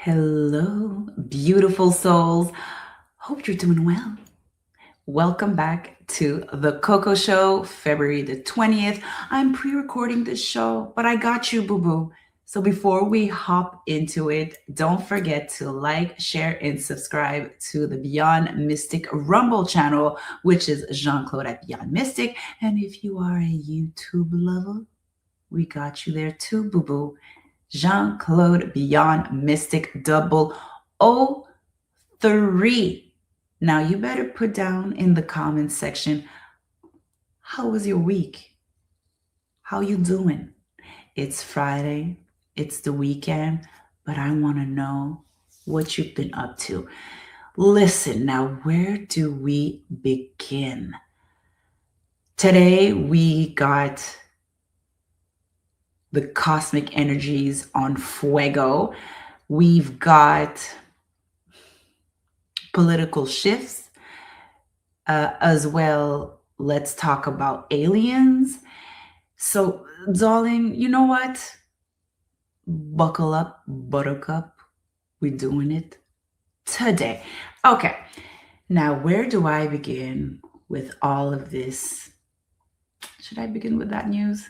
Hello, beautiful souls. Hope you're doing well. Welcome back to the Coco Show, February the 20th. I'm pre recording this show, but I got you, boo boo. So before we hop into it, don't forget to like, share, and subscribe to the Beyond Mystic Rumble channel, which is Jean Claude at Beyond Mystic. And if you are a YouTube lover, we got you there too, boo boo. Jean Claude Beyond Mystic Double O3. Now you better put down in the comments section, how was your week? How you doing? It's Friday, it's the weekend, but I want to know what you've been up to. Listen, now where do we begin? Today we got the cosmic energies on fuego. We've got political shifts as well. Let's talk about aliens. So, darling, you know what? Buckle up, buttercup. We're doing it today. Okay. Now, where do I begin with all of this? Should I begin with that news?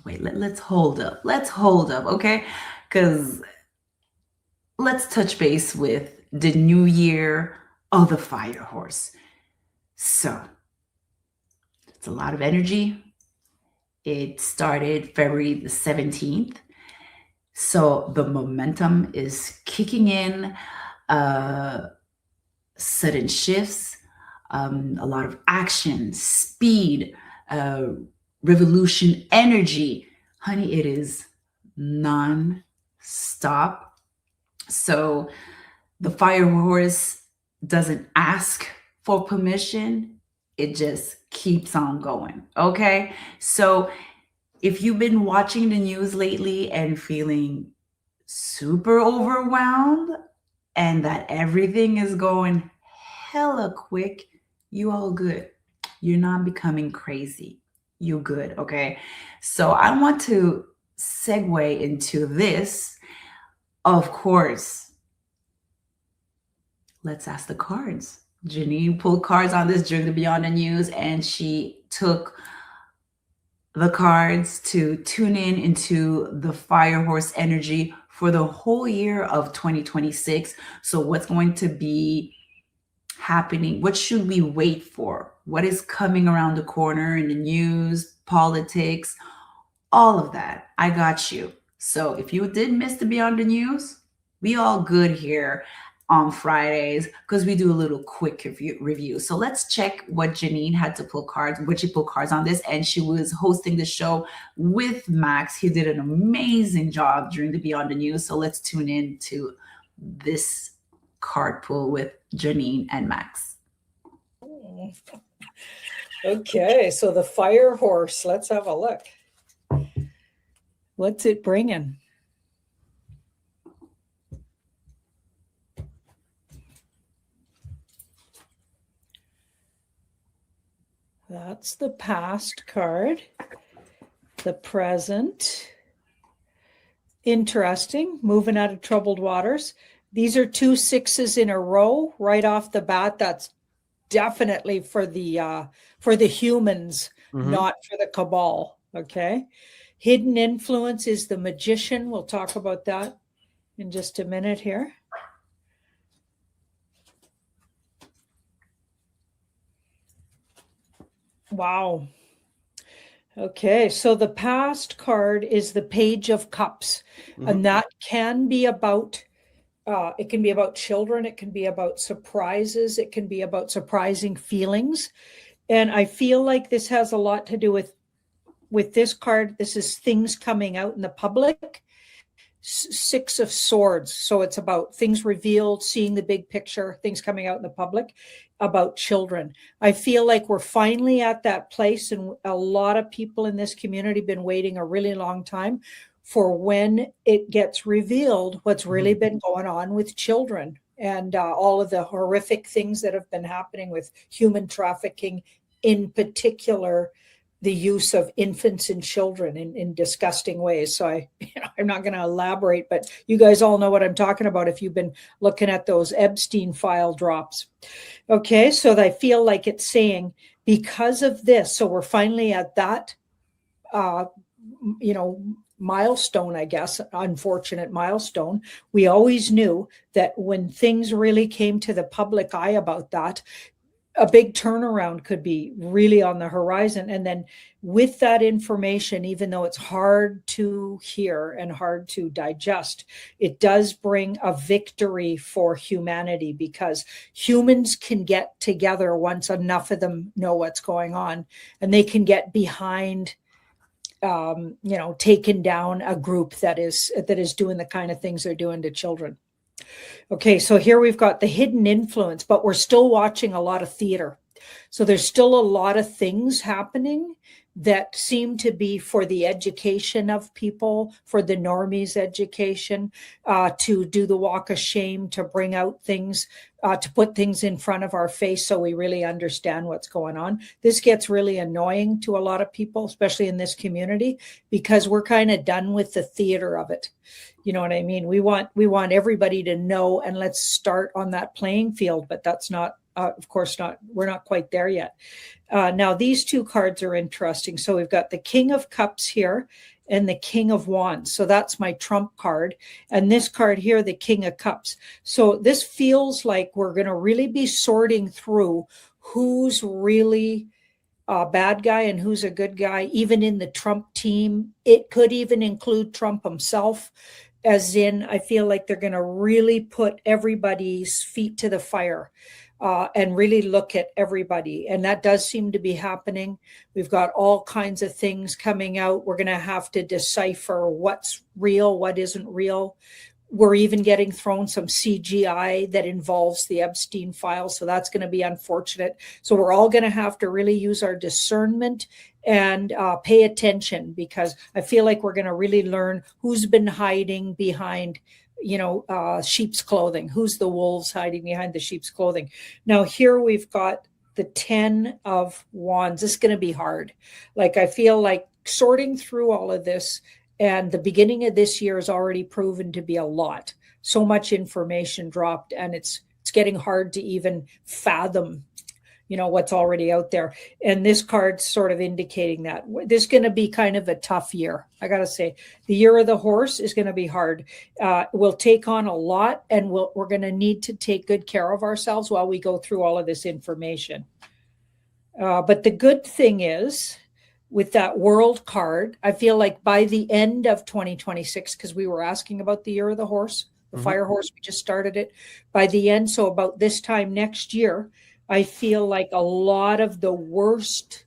Wait, let's hold up. Let's hold up, okay? Because let's touch base with the new year of the fire horse. So, it's a lot of energy. It started February the 17th. So, the momentum is kicking in, sudden shifts, a lot of action, speed, uh, revolution energy. Honey, it is non-stop. So the fire horse doesn't ask for permission, it just keeps on going. Okay. So if you've been watching the news lately and feeling super overwhelmed and that everything is going hella quick, you all good. You're not becoming crazy. You good. Okay. So I want to segue into this. Of course, let's ask the cards. Janine pulled cards on this during the Beyond the News, and she took the cards to tune in into the fire horse energy for the whole year of 2026. So, what's going to be happening? What should we wait for? What is coming around the corner in the news, politics, all of that? I got you. So, if you did miss the Beyond the News, we all good here on Fridays because we do a little quick review. So let's check what Janine had to pull cards, what she pulled cards on this. And she was hosting the show with Max. He did an amazing job during the Beyond the News. So let's tune in to this card pull with Janine and Max. Okay, so the fire horse, let's have a look. What's it bringing? That's the past card, the present. Interesting, moving out of troubled waters. These are 2 6s in a row right off the bat. That's definitely for the humans, not for the cabal. Okay. Hidden influence is the magician. We'll talk about that in just a minute here. Wow. Okay, so the past card is the Page of Cups, and that can be about it can be about children, it can be about surprises, it can be about surprising feelings. And I feel like this has a lot to do with this card. This is things coming out in the public. 6 of Swords. So it's about things revealed, seeing the big picture, things coming out in the public, about children. I feel like we're finally at that place, and a lot of people in this community have been waiting a really long time for when it gets revealed what's really been going on with children and all of the horrific things that have been happening with human trafficking in particular, the use of infants and children in disgusting ways. So I'm not going to elaborate, but you guys all know what I'm talking about if you've been looking at those Epstein file drops. Okay, so I feel like it's saying because of this, so we're finally at that, uh, milestone, I guess, unfortunate milestone. We always knew that when things really came to the public eye about that, a big turnaround could be really on the horizon. And then with that information, even though it's hard to hear and hard to digest, it does bring a victory for humanity, because humans can get together once enough of them know what's going on, and they can get behind, taking down a group that is doing the kind of things they're doing to children. Okay, so here we've got the hidden influence, but we're still watching a lot of theater. So there's still a lot of things happening that seem to be for the education of people, for the normies' education, to do the walk of shame, to bring out things, to put things in front of our face so we really understand what's going on. This gets really annoying to a lot of people, especially in this community, because we're kind of done with the theater of it. You know what I mean? We want everybody to know, and let's start on that playing field, but that's not, of course not, we're not quite there yet. Now these two cards are interesting. So we've got the King of Cups here and the King of Wands. So that's my trump card. And this card here, the King of Cups. So this feels like we're going to really be sorting through who's really a bad guy and who's a good guy, even in the Trump team. It could even include Trump himself. As in, I feel like they're going to really put everybody's feet to the fire, and really look at everybody. And that does seem to be happening. We've got all kinds of things coming out. We're going to have to decipher what's real, what isn't real. We're even getting thrown some CGI that involves the Epstein files. So that's going to be unfortunate. So we're all going to have to really use our discernment and pay attention, because I feel like we're going to really learn who's been hiding behind, sheep's clothing. Who's the wolves hiding behind the sheep's clothing? Now here we've got the 10 of Wands. This is going to be hard. Like, I feel like sorting through all of this, and the beginning of this year has already proven to be a lot. So much information dropped, and it's getting hard to even fathom, what's already out there. And this card's sort of indicating that this is going to be kind of a tough year. I got to say, the year of the horse is going to be hard. We'll take on a lot, and we're going to need to take good care of ourselves while we go through all of this information. But the good thing is, with that World card, I feel like by the end of 2026, because we were asking about the year of the horse, the fire horse, we just started it. By the end, so about this time next year, I feel like a lot of the worst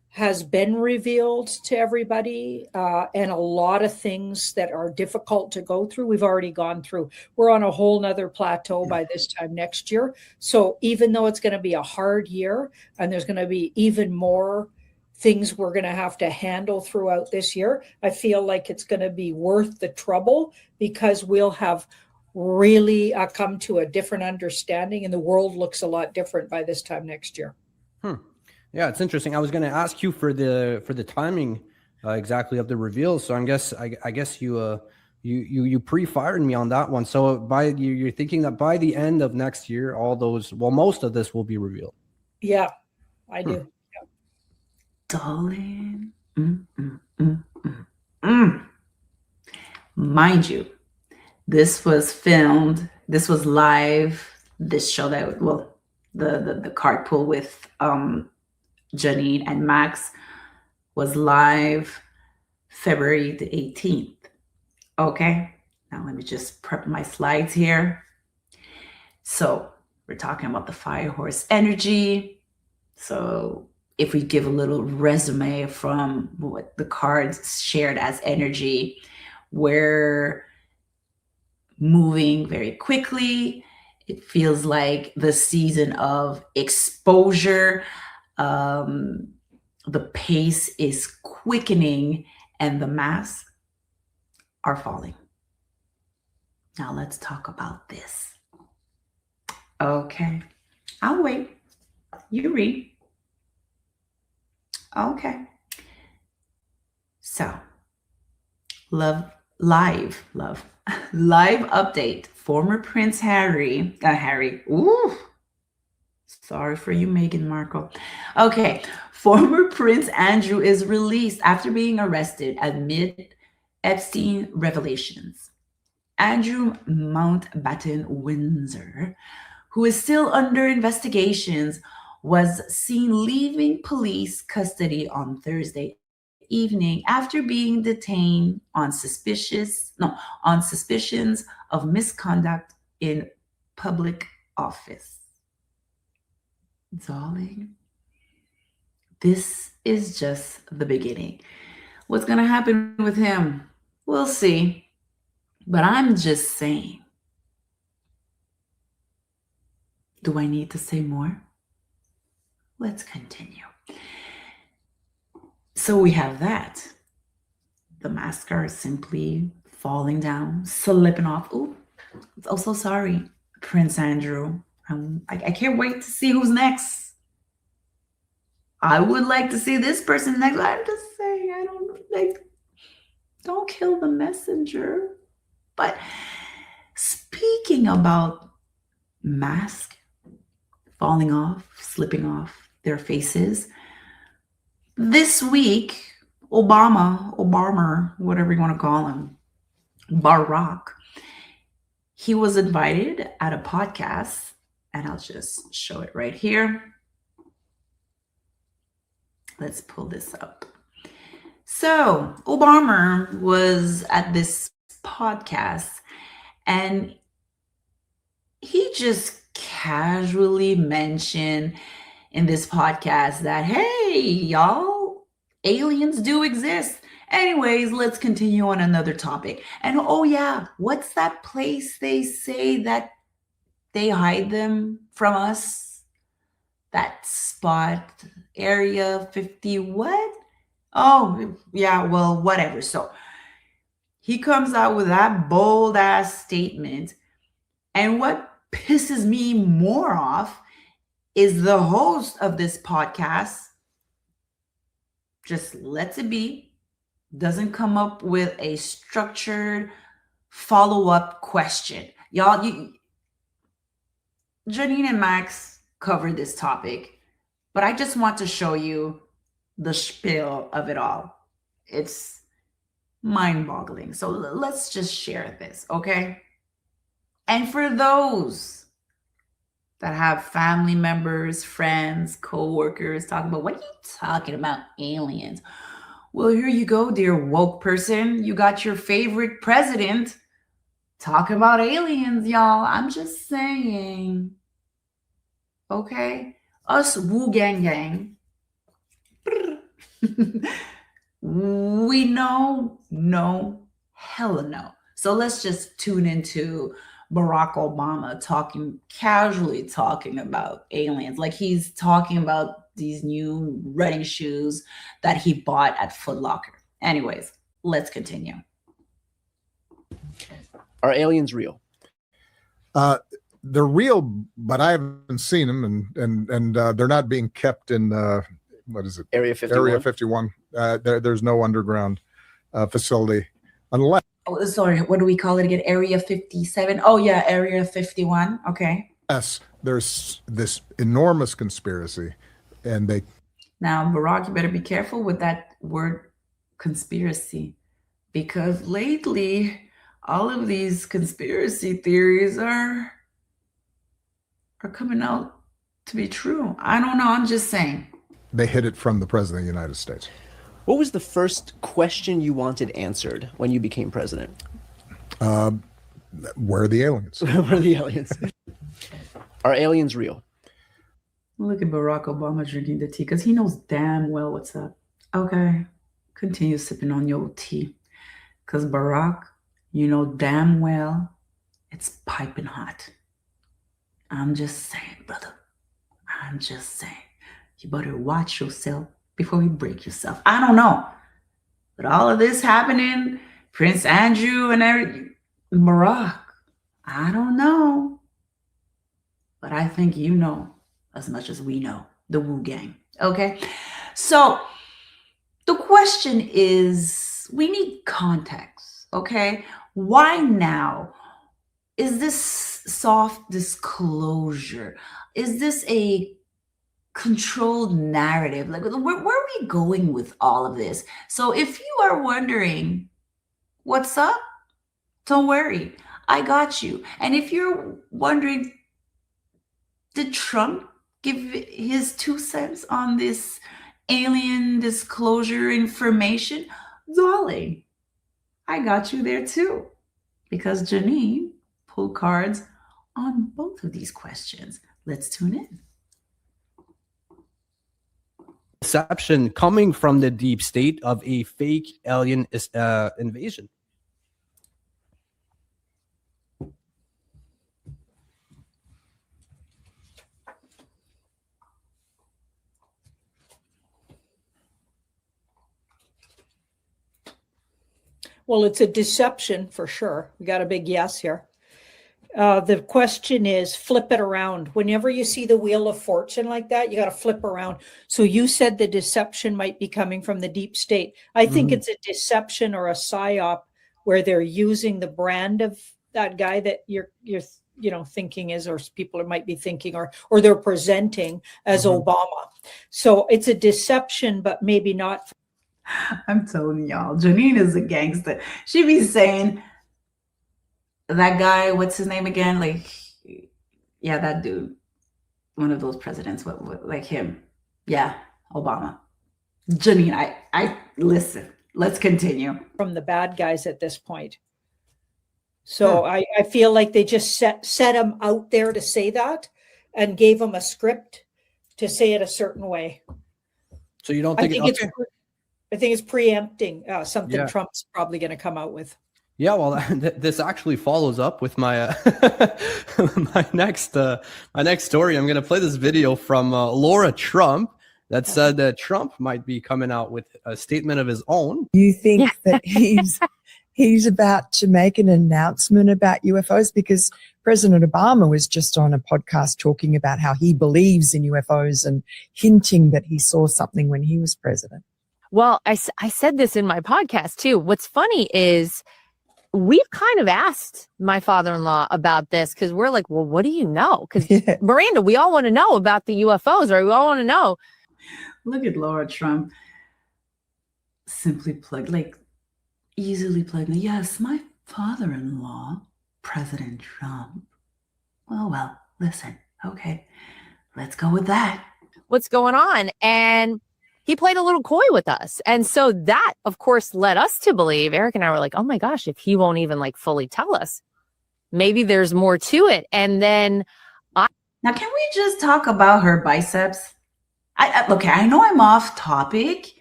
has been revealed to everybody, and a lot of things that are difficult to go through, we've already gone through. We're on a whole nother plateau by this time next year. So even though it's going to be a hard year, and there's going to be even more things we're going to have to handle throughout this year, I feel like it's going to be worth the trouble, because we'll have really come to a different understanding, and the world looks a lot different by this time next year. Yeah, it's interesting. I was going to ask you for the timing exactly of the reveals. So I guess you pre-fired me on that one. So you're thinking that by the end of next year, most of this will be revealed. Yeah, I do. Yeah. Darling. Mind you, this was filmed. This was live. This show that, well, the card pull with Janine and Max was live February the 18th. Okay, now let me just prep my slides here. So we're talking about the fire horse energy. So if we give a little resume from what the cards shared as energy, we're moving very quickly. It feels like the season of exposure. The pace is quickening, and the masks are falling. Now let's talk about this. Okay, I'll wait. You read. Okay, So, love live update. Former Prince Harry. Ooh, sorry for you, Meghan Markle. Okay, former Prince Andrew is released after being arrested amid Epstein revelations. Andrew Mountbatten Windsor, who is still under investigations, was seen leaving police custody on Thursday evening after being detained on suspicions of misconduct in public office. Darling, this is just the beginning. What's going to happen with him? We'll see. But I'm just saying. Do I need to say more? Let's continue. So we have that. The mascara is simply falling down, slipping off. Ooh, oh, so sorry, Prince Andrew. I can't wait to see who's next. I would like to see this person next. I'm just saying, I don't kill the messenger. But speaking about mask falling off, slipping off their faces, this week, Obama, whatever you want to call him, Barack, he was invited at a podcast, and I'll just show it right here. Let's pull this up. So Obama was at this podcast, and he just casually mentioned in this podcast that, hey, y'all, aliens do exist. Anyways, let's continue on another topic. And oh yeah, what's that place they say that they hide them from us? That spot, Area 50, what? Oh, yeah, well, whatever. So he comes out with that bold ass statement. And what pisses me more off is the host of this podcast just lets it be, doesn't come up with a structured follow-up question. Y'all, Janine and Max covered this topic, but I just want to show you the spiel of it all. It's mind-boggling. So let's just share this, okay? And for those that have family members, friends, co-workers talking about, what are you talking about, aliens? Well, here you go, dear woke person. You got your favorite president talking about aliens, y'all. I'm just saying. Okay? Us Wu Gang Gang. We know, no, hella no. So let's just tune into Barack Obama casually talking about aliens, like he's talking about these new running shoes that he bought at Foot Locker. Anyways, let's continue. Are aliens real? They're real, but I haven't seen them, and they're not being kept in what is it? Area 51? Area 51. There's no underground facility unless. Oh, sorry, what do we call it again? Area 57? Oh, yeah, Area 51. Okay. Yes, there's this enormous conspiracy, and they. Now, Barack, you better be careful with that word conspiracy, because lately, all of these conspiracy theories are coming out to be true. I don't know. I'm just saying. They hid it from the president of the United States. What was the first question you wanted answered when you became president? Where are the aliens? Where are the aliens? Are aliens real? Look at Barack Obama drinking the tea because he knows damn well what's up. Okay, continue sipping on your tea because Barack, you know damn well it's piping hot. I'm just saying, brother. I'm just saying. You better watch yourself before you break yourself. I don't know. But all of this happening, Prince Andrew and Barack, I don't know. But I think you know as much as we know, the Wu Gang. Okay? So the question is, We need context, okay? Why now? Is this soft disclosure? Is this a controlled narrative? Like, where are we going with all of this? So if you are wondering what's up, don't worry. I got you. And if you're wondering, did Trump give his 2 cents on this alien disclosure information? Darling, I got you there too. Because Janine pulled cards on both of these questions. Let's tune in. Deception coming from the deep state of a fake alien invasion. Well, it's a deception for sure. We got a big yes here. The question is, flip it around. Whenever you see the Wheel of Fortune like that, you got to flip around. So you said the deception might be coming from the deep state. I think it's a deception or a psyop where they're using the brand of that guy that you're thinking is, or people might be thinking, or they're presenting as Obama. So it's a deception, but maybe not. I'm telling y'all, Janine is a gangster. She be saying, that guy, what's his name again? Like, yeah, that dude, one of those presidents, what like him. Yeah, Obama. Janine, I listen, let's continue. From the bad guys at this point. So I feel like they just set him out there to say that and gave him a script to say it a certain way. So you don't think I think it's preempting something Trump's probably going to come out with. Yeah, well, this actually follows up with my my next story. I'm going to play this video from Laura Trump that said that Trump might be coming out with a statement of his own. You think that he's about to make an announcement about UFOs? Because President Obama was just on a podcast talking about how he believes in UFOs and hinting that he saw something when he was president. Well, I said this in my podcast too. What's funny is we've kind of asked my father-in-law about this because we're like, well, what do you know? Because Miranda, we all want to know about the UFOs, or we all want to know. Look at Laura Trump. Simply plugged, like easily plugged. Yes, my father-in-law, President Trump. Well, listen. Okay, let's go with that. What's going on? And he played a little coy with us. And so that, of course, led us to believe, Eric and I were like, oh my gosh, if he won't even like fully tell us, maybe there's more to it. And then now, can we just talk about her biceps? Okay, I know I'm off topic,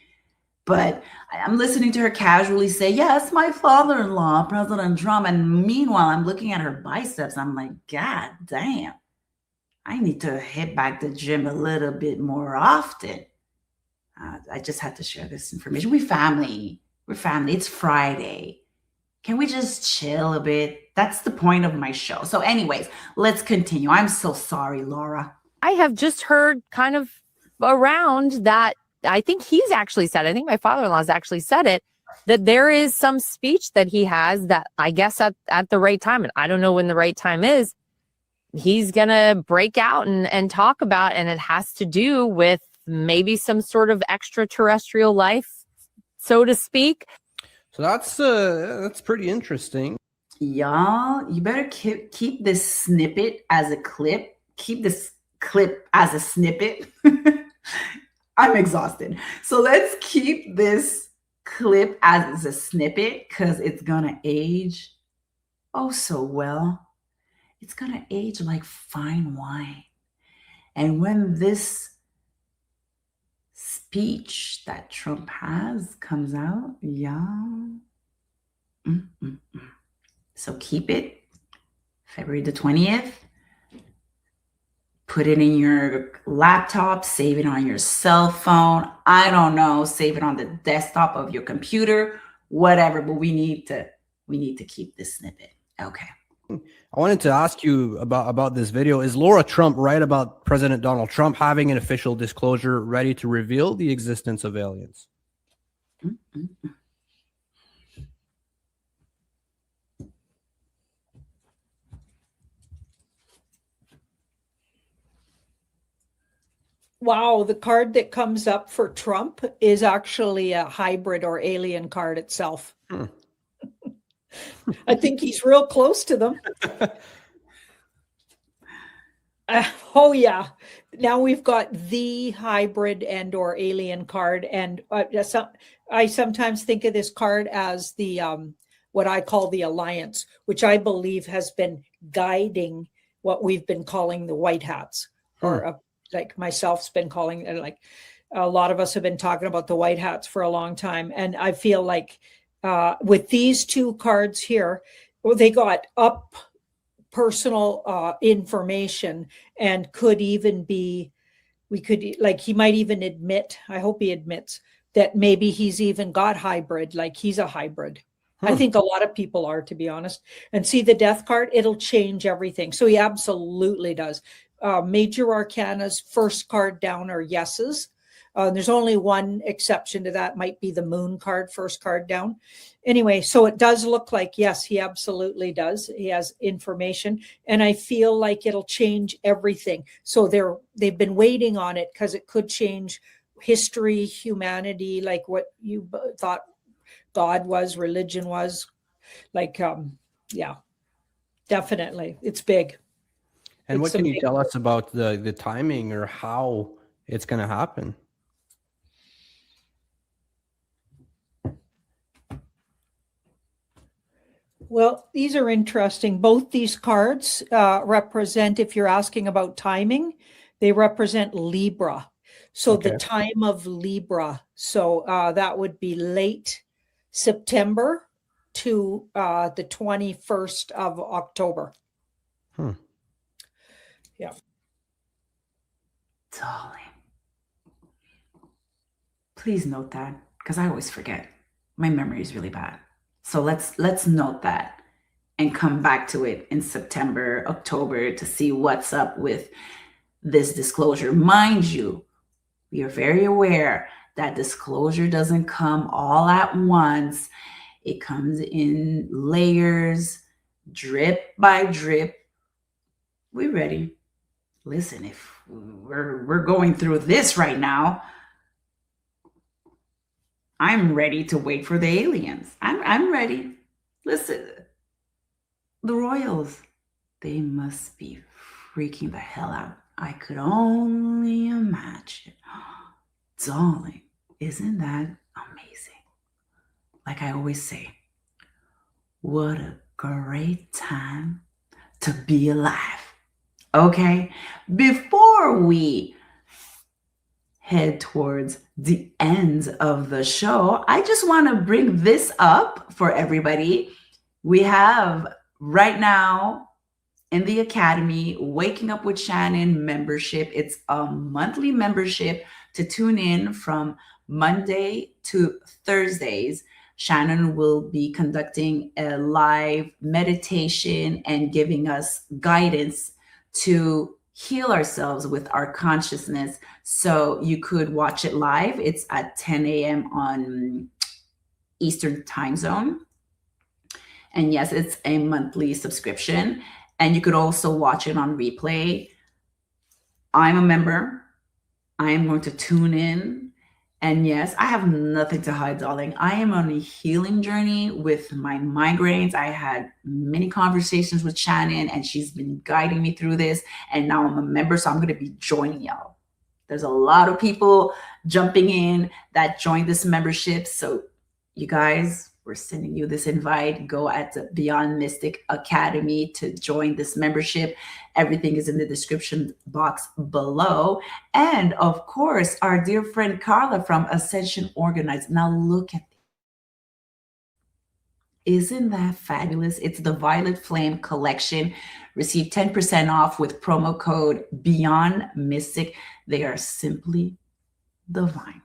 but I'm listening to her casually say, yes, my father-in-law, President Trump. And meanwhile, I'm looking at her biceps. I'm like, God damn, I need to hit back the gym a little bit more often. I just had to share this information. We're family. It's Friday. Can we just chill a bit? That's the point of my show. So anyways, let's continue. I'm so sorry, Laura. I have just heard kind of around that. I think he's actually said, I think my father-in-law's actually said it, that there is some speech that he has that I guess at the right time, and I don't know when the right time is, he's going to break out and talk about, and it has to do with maybe some sort of extraterrestrial life, so to speak. So that's pretty interesting. Y'all, you better keep this snippet as a clip. Keep this clip as a snippet. I'm exhausted. So let's keep this clip as a snippet because it's gonna age oh so well. It's gonna age like fine wine. And when this speech that Trump has comes out, so keep it February the 20th. Put it in your laptop, save it on your cell phone. I don't know, save it on the desktop of your computer, whatever, but we need to keep this snippet. Okay. I wanted to ask you about this video. Is Laura Trump right about President Donald Trump having an official disclosure ready to reveal the existence of aliens? Wow, the card that comes up for Trump is actually a hybrid or alien card itself. Hmm. I think he's real close to them. Oh yeah. Now we've got the hybrid and or alien card, and I sometimes think of this card as the what I call the alliance, which I believe has been guiding what we've been calling the white hats, or like myself's been calling it. Like a lot of us have been talking about the white hats for a long time, and I feel like with these two cards here, well, they got up personal information, and could even be, we could, like, he might even admit, I hope he admits that maybe he's even got hybrid, like he's a hybrid. I think a lot of people are, to be honest. And see the death card, it'll change everything. So he absolutely does. Major arcana's first card down are yeses. There's only one exception to that, might be the moon card, first card down. Anyway, so it does look like, yes, he absolutely does. He has information, and I feel like it'll change everything. So they've been waiting on it because it could change history, humanity, like what you thought God was, religion was. Like, yeah, definitely. It's big. And It's what some can you big tell work. us about the timing or how it's going to happen? Well, these are interesting. Both these cards represent, if you're asking about timing, they represent Libra. So Okay. the time of Libra. So that would be late September to the 21st of October. Yeah. Darling. Please note that, because I always forget. My memory is really bad. So let's note that and come back to it in September, October to see what's up with this disclosure. Mind you, we are very aware that disclosure doesn't come all at once. It comes in layers, drip by drip. We're ready. Listen, if we're going through this right now, I'm ready to wait for the aliens. I'm ready. Listen, the royals, they must be freaking the hell out. I could only imagine. Darling, isn't that amazing? Like I always say, what a great time to be alive. Okay? Before we head towards the end of the show, I just want to bring this up for everybody. We have right now in the Academy, Waking Up with Shannon membership. It's a monthly membership to tune in from Monday to Thursdays. Shannon will be conducting a live meditation and giving us guidance to heal ourselves with our consciousness. So you could watch it live. It's at 10 a.m. on Eastern time zone. And yes, it's a monthly subscription. And you could also watch it on replay. I'm a member. I am going to tune in. And yes, I have nothing to hide, darling. I am on a healing journey with my migraines. I had many conversations with Shannon, and she's been guiding me through this. And now I'm a member, so I'm going to be joining y'all. There's a lot of people jumping in that joined this membership. So you guys, we're sending you this invite. Go at the Beyond Mystic Academy to join this membership. Everything is in the description box below. And of course, our dear friend Carla from Ascension Organized. Now look at this. Isn't that fabulous? It's the Violet Flame collection. Receive 10% off with promo code Beyond Mystic. They are simply divine.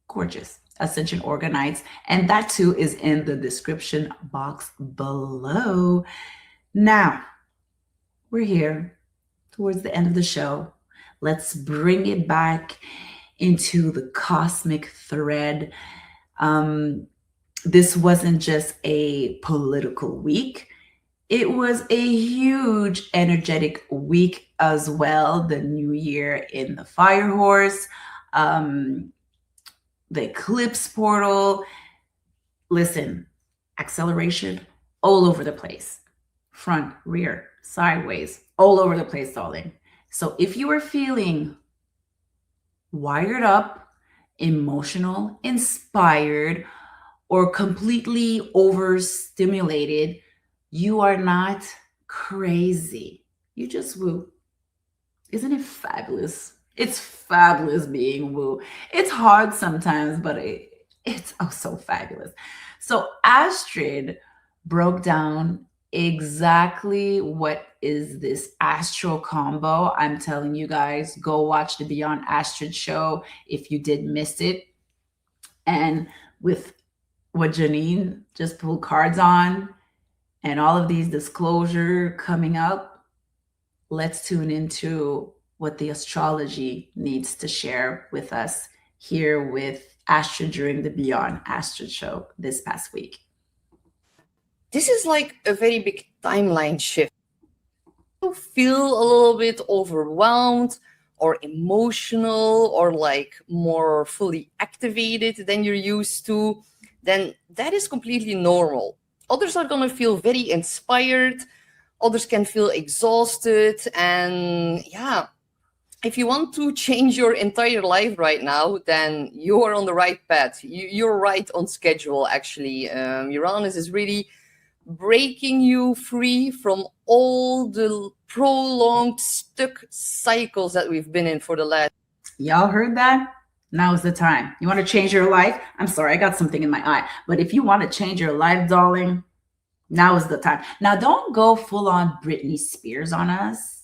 Gorgeous. Ascension Organized, and that too is in the description box below. Now, we're here towards the end of the show. Let's bring it back into the cosmic thread. This wasn't just a political week. It was a huge energetic week as well. The new year in the fire horse, the eclipse portal. Listen, acceleration all over the place, front, rear, sideways, all over the place, darling. So if you are feeling wired up, emotional, inspired, or completely overstimulated, you are not crazy. You just woo. Isn't it fabulous? It's fabulous being woo. It's hard sometimes, but it's oh so fabulous. So Astrid broke down exactly what is this astral combo. I'm telling you guys, go watch the Beyond Astrid show if you did miss it. And with what Janine just pulled cards on and all of these disclosure coming up, let's tune into what the astrology needs to share with us here with Astrid during the Beyond Astrid show this past week. This is like a very big timeline shift. You feel a little bit overwhelmed or emotional or like more fully activated than you're used to, then that is completely normal. Others are going to feel very inspired. Others can feel exhausted. And yeah, if you want to change your entire life right now, then you are on the right path. You're right on schedule, actually. Uranus is really breaking you free from all the prolonged stuck cycles that we've been in for the last. Y'all heard that? Now is the time. You want to change your life? I'm sorry, I got something in my eye. But if you want to change your life, darling, now is the time. Now, don't go full on Britney Spears on us.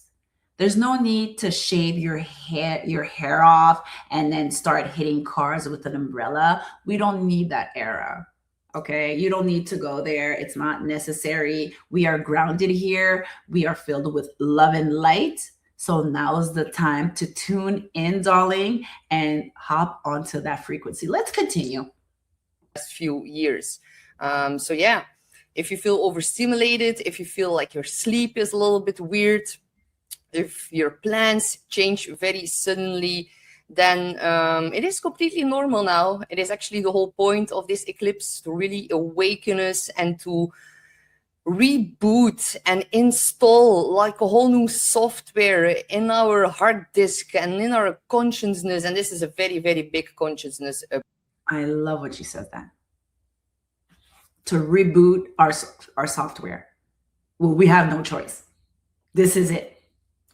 There's no need to shave your hair off and then start hitting cars with an umbrella. We don't need that era. Okay, you don't need to go there. It's not necessary. We are grounded here. We are filled with love and light. So now is the time to tune in, darling, and hop onto that frequency. Let's continue. Few years. So yeah, if you feel overstimulated, if you feel like your sleep is a little bit weird, if your plans change very suddenly, then it is completely normal now. It is actually the whole point of this eclipse to really awaken us and to reboot and install like a whole new software in our hard disk and in our consciousness. And this is a very, very big consciousness. I love what she says that. To reboot our software. Well, we have no choice. This is it.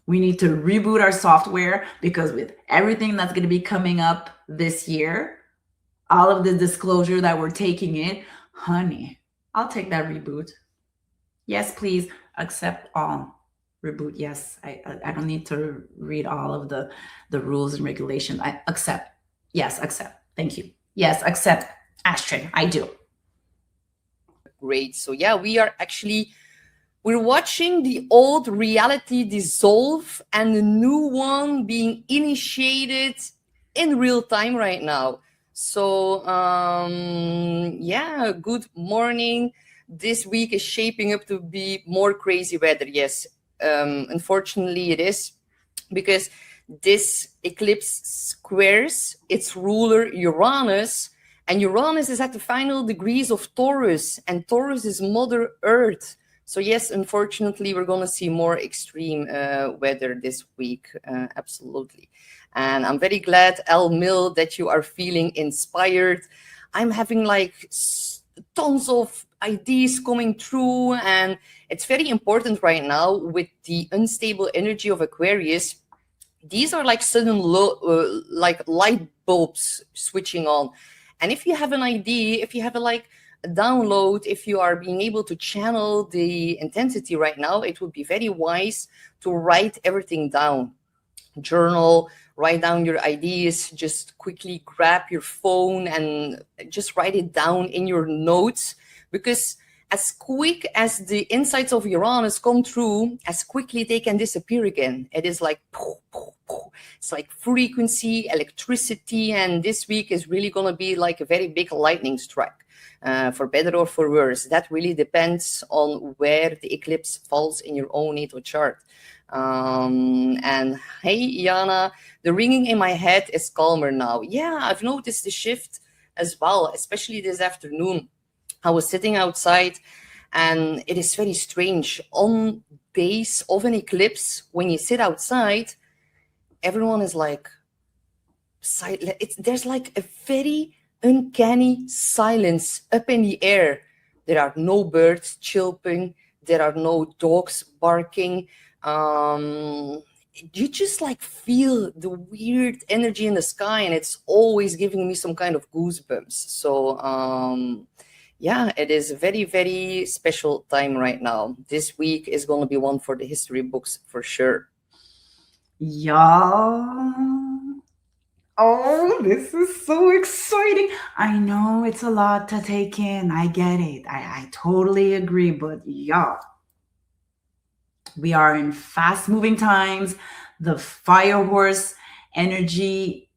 We need to reboot our software because with everything that's going to be coming up this year, all of the disclosure that we're taking in, honey, I'll take that reboot. Yes, please accept all. Reboot, yes. I don't need to read all of the rules and regulations. I accept. Yes, accept. Thank you. Yes, accept. Astrid, I do. Great. So yeah, we're watching the old reality dissolve and the new one being initiated in real time right now. So yeah, good morning. This week is shaping up to be more crazy weather. Yes, unfortunately it is, because this eclipse squares its ruler Uranus, and Uranus is at the final degrees of Taurus, and Taurus is Mother Earth. So yes, unfortunately, we're going to see more extreme weather this week. Absolutely. And I'm very glad, El Mill, that you are feeling inspired. I'm having like tons of ideas coming through, and it's very important right now with the unstable energy of Aquarius. These are like sudden like light bulbs switching on. And if you have an idea, if you have a download, if you are being able to channel the intensity right now, it would be very wise to write everything down. Journal, write down your ideas, just quickly grab your phone and just write it down in your notes, because as quick as the insights of Uranus come through, as quickly they can disappear again. It is like poof, poof, poof. It's like frequency, electricity, and this week is really going to be like a very big lightning strike. for better or for worse. That really depends on where the eclipse falls in your own natal chart. And hey, Jana, the ringing in my head is calmer now. Yeah, I've noticed the shift as well, especially this afternoon. I was sitting outside, and it is very strange. On days of an eclipse, when you sit outside, everyone is like silent. There's like a very uncanny silence up in the air. There are no birds chirping. There are no dogs barking. You just like feel the weird energy in the sky, and it's always giving me some kind of goosebumps. So yeah, it is a very, very special time right now. This week is going to be one for the history books for sure. Y'all. Oh, this is so exciting. I know it's a lot to take in. I get it. I totally agree. But y'all, we are in fast moving times. The fire horse energy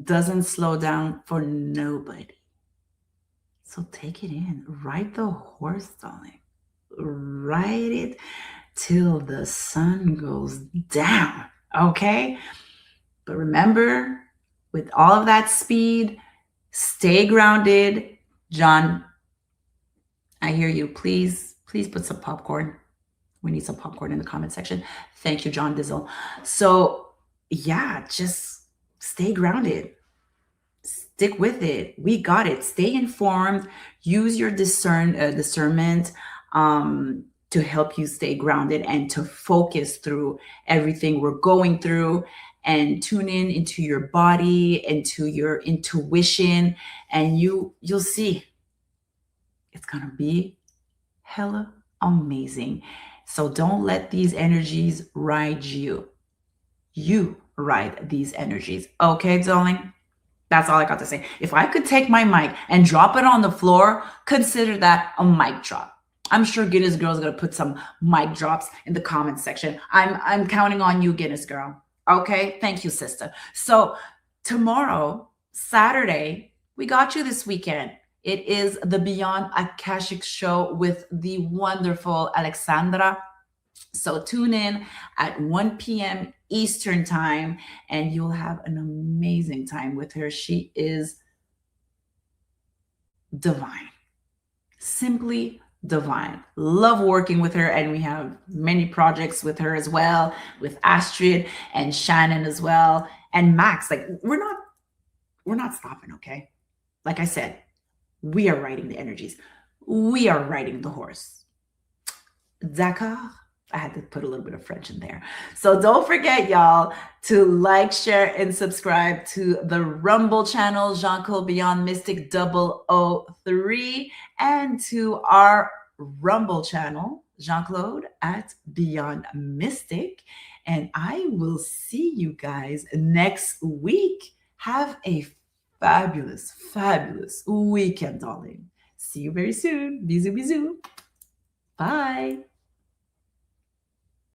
doesn't slow down for nobody. So take it in. Ride the horse, darling. Ride it till the sun goes down. Okay? But remember, with all of that speed, stay grounded. John, I hear you. Please put some popcorn. We need some popcorn in the comment section. Thank you, John Dizzle. So yeah, just stay grounded. Stick with it. We got it. Stay informed. Use your discernment to help you stay grounded and to focus through everything we're going through, and tune in into your body, into your intuition, and you'll see it's gonna be hella amazing. So don't let these energies ride you. You ride these energies. Okay, darling? That's all I got to say. If I could take my mic and drop it on the floor, consider that a mic drop. I'm sure Guinness Girl is gonna put some mic drops in the comments section. I'm counting on you, Guinness Girl. Okay, thank you, sister. So tomorrow, Saturday, we got you this weekend. It is the Beyond Akashic show with the wonderful Alexandra. So tune in at 1 p.m. Eastern time, and you'll have an amazing time with her. She is divine, simply divine. Love working with her, and we have many projects with her as well, with Astrid and Shannon as well, and Max. Like we're not stopping, okay? Like I said, we are riding the energies. We are riding the horse. D'accord? I had to put a little bit of French in there. So don't forget, y'all, to like, share, and subscribe to the Rumble channel, Jean-Claude Beyond Mystic 003, and to our Rumble channel, Jean-Claude at Beyond Mystic. And I will see you guys next week. Have a fabulous, fabulous weekend, darling. See you very soon. Bisous, bisous. Bye.